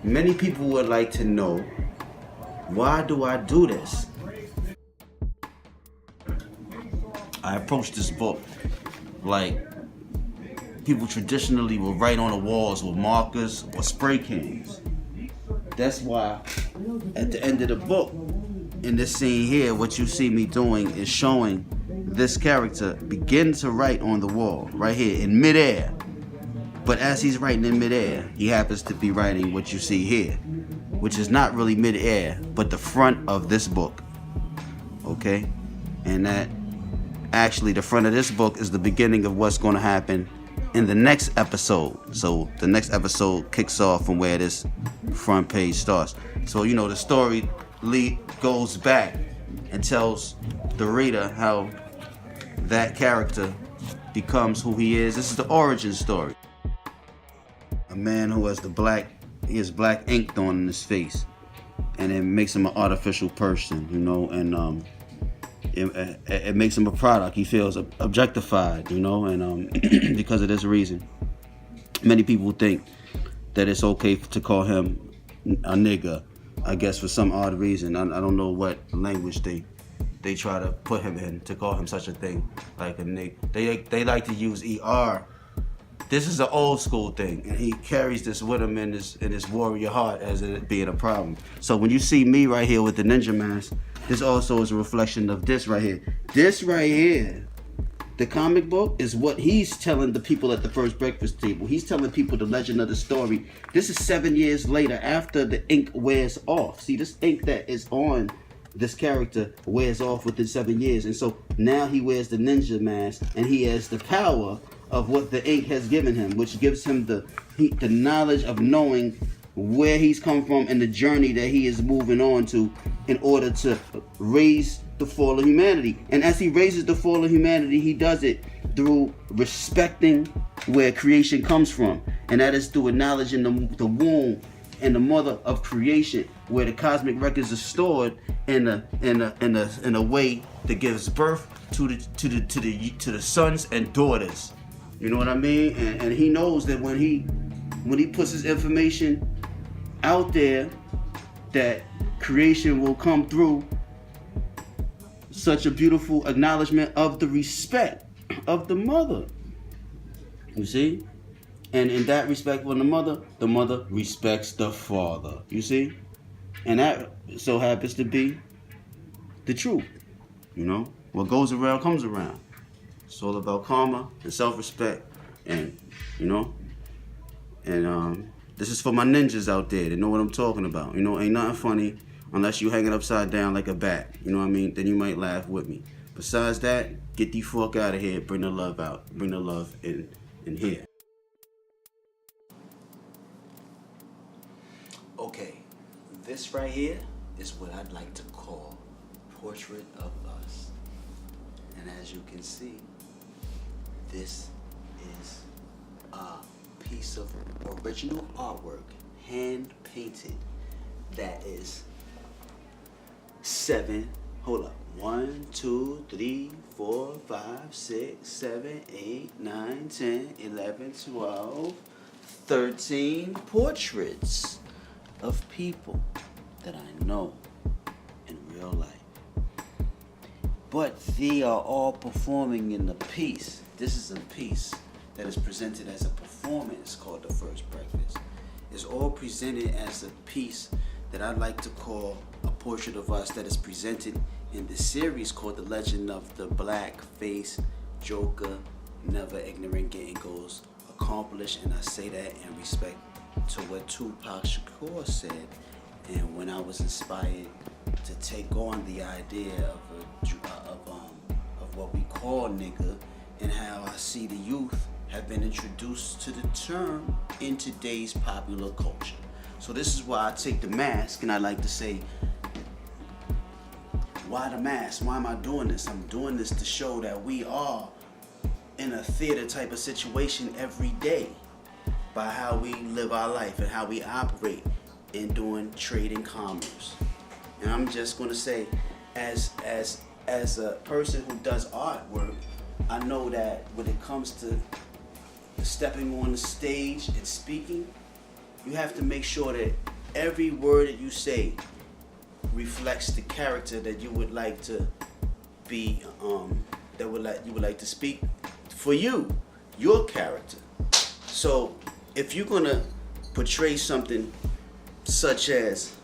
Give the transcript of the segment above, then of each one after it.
Many people would like to know, why do I do this? I approach this book like people traditionally will write on the walls with markers or spray cans. That's why at the end of the book, in this scene here, what you see me doing is showing this character begin to write on the wall, right here, in midair. But as he's writing in midair, he happens to be writing what you see here, which is not really midair, but the front of this book, okay? And that, actually, the front of this book is the beginning of what's going to happen in the next episode. So the next episode kicks off from where this front page starts. So, you know, the story goes back and tells the reader how that character becomes who he is. This is the origin story. A man who has he has black ink on in his face, and it makes him an artificial person, you know, and it makes him a product. He feels objectified, you know, and because of this reason, many people think that it's okay to call him a nigger, I guess, for some odd reason. I don't know what language they try to put him in to call him such a thing, like a nigger. They like to use ER. This is an old school thing, and he carries this with him in his warrior heart as it being a problem. So when you see me right here with the ninja mask, this also is a reflection of this right here. This right here, the comic book, is what he's telling the people at the first breakfast table. He's telling people the legend of the story. This is 7 years later, after the ink wears off. See, this ink that is on this character wears off within 7 years. And so now he wears the ninja mask, and he has the power of what the ink has given him, which gives him the knowledge of knowing where he's come from and the journey that he is moving on to in order to raise the fall of humanity. And as he raises the fall of humanity, he does it through respecting where creation comes from, and that is through acknowledging the womb and the mother of creation, where the cosmic records are stored in a way that gives birth to the sons and daughters. You know what I mean? And he knows that when he puts his information out there, that creation will come through such a beautiful acknowledgement of the respect of the mother. You see? And in that respect for the mother respects the father. You see? And that so happens to be the truth. You know? What goes around comes around. It's all about karma and self-respect, and you know, and this is for my ninjas out there that know what I'm talking about. You know, ain't nothing funny unless you hanging upside down like a bat. You know what I mean? Then you might laugh with me. Besides that, get the fuck out of here. Bring the love out. Bring the love in here. Okay, this right here is what I'd like to call Portrait of Us. And as you can see, this is a piece of original artwork, hand painted, that is 1, 2, 3, 4, 5, 6, 7, 8, 9, 10, 11, 12, 13 portraits of people that I know in real life. But they are all performing in the piece. This is a piece that is presented as a performance called The First Breakfast. It's all presented as a piece that I'd like to call a portrait of us, that is presented in the series called The Legend of the Black Face Joker, Never Ignorant, Getting Goals Accomplished. And I say that in respect to what Tupac Shakur said, and when I was inspired to take on the idea of what we call nigga, and how I see the youth have been introduced to the term in today's popular culture. So this is why I take the mask, and I like to say, why the mask? Why am I doing this? I'm doing this to show that we are in a theater type of situation every day by how we live our life and how we operate in doing trade and commerce. And I'm just gonna say, as a person who does artwork, I know that when it comes to stepping on the stage and speaking, you have to make sure that every word that you say reflects the character that you would like to be, you would like to speak for you, your character. So if you're gonna portray something such as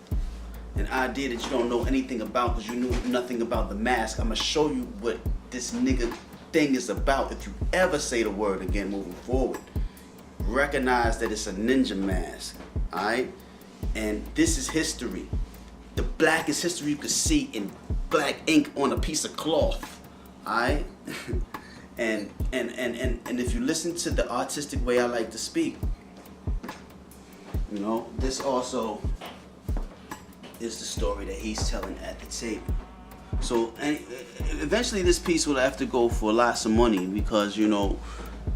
an idea that you don't know anything about because you knew nothing about the mask, I'm gonna show you what this nigga thing is about. If you ever say the word again moving forward, recognize that it's a ninja mask, alright? And this is history. The blackest history you could see in black ink on a piece of cloth, alright? and if you listen to the artistic way I like to speak, you know, this also is the story that he's telling at the table. So and eventually this piece will have to go for lots of money because, you know,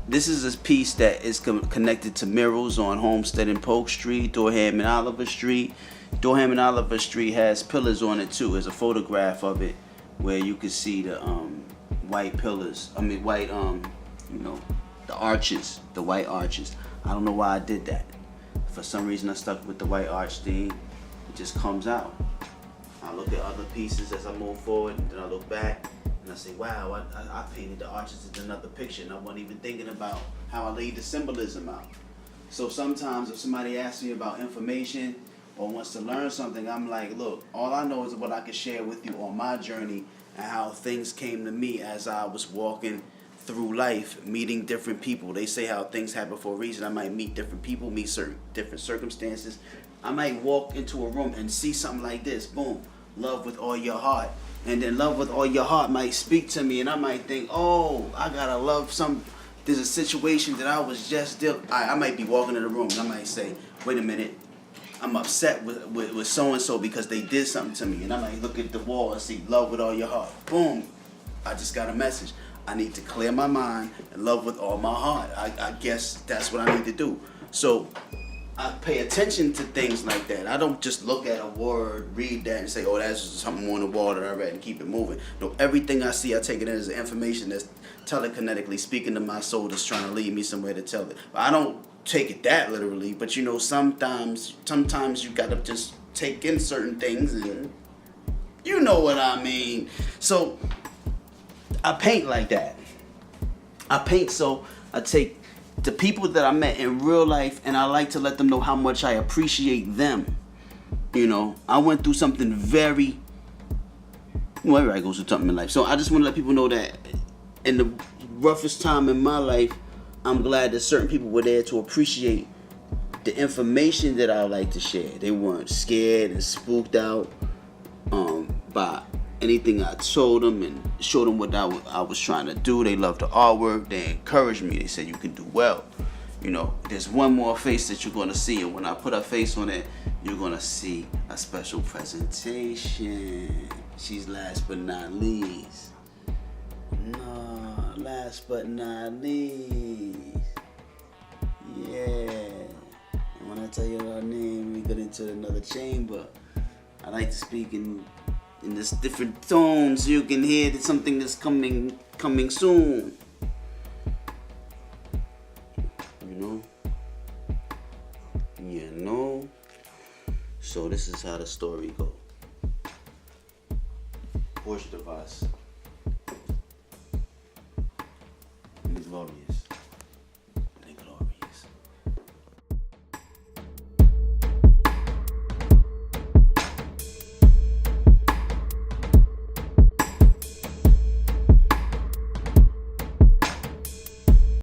this is a piece that is connected to murals on Homestead and Polk Street, Durham and Oliver Street. Durham and Oliver Street has pillars on it too. There's a photograph of it where you can see the white pillars. I mean white, you know, the arches, the white arches. I don't know why I did that. For some reason I stuck with the white arch theme. It just comes out. I look at other pieces as I move forward, and then I look back and I say, wow, I painted the arches in another picture, and I wasn't even thinking about how I laid the symbolism out. So sometimes if somebody asks me about information or wants to learn something, I'm like, look, all I know is what I can share with you on my journey and how things came to me as I was walking through life, meeting different people. They say how things happen for a reason. I might meet different people, meet certain different circumstances. I might walk into a room and see something like this, boom, love with all your heart. And then love with all your heart might speak to me and I might think, oh, I gotta love there's a situation that I was just dealing. I might be walking in the room and I might say, wait a minute, I'm upset with so-and-so because they did something to me. And I might look at the wall and see love with all your heart. Boom, I just got a message. I need to clear my mind and love with all my heart. I guess that's what I need to do. So I pay attention to things like that. I don't just look at a word, read that, and say, oh, that's just something on the wall that I read and keep it moving. No, everything I see, I take it in as information that's telekinetically speaking to my soul that's trying to lead me somewhere to tell it. But I don't take it that literally, but you know, sometimes you gotta just take in certain things and you know what I mean. So I paint like that. I paint so I take the people that I met in real life and I like to let them know how much I appreciate them. You know, I went through something everybody goes through something in life. So I just want to let people know that in the roughest time in my life, I'm glad that certain people were there to appreciate the information that I like to share. They weren't scared and spooked out by anything I told them and showed them what I was trying to do. They loved the artwork. They encouraged me. They said, you can do well. You know, there's one more face that you're going to see. And when I put a face on it, you're going to see a special presentation. She's last but not least. No, last but not least. Yeah. And when I tell you her name, we get into another chamber. I like to speak in this different tones. You can hear that something is coming soon. You know. So this is how the story goes. Push device.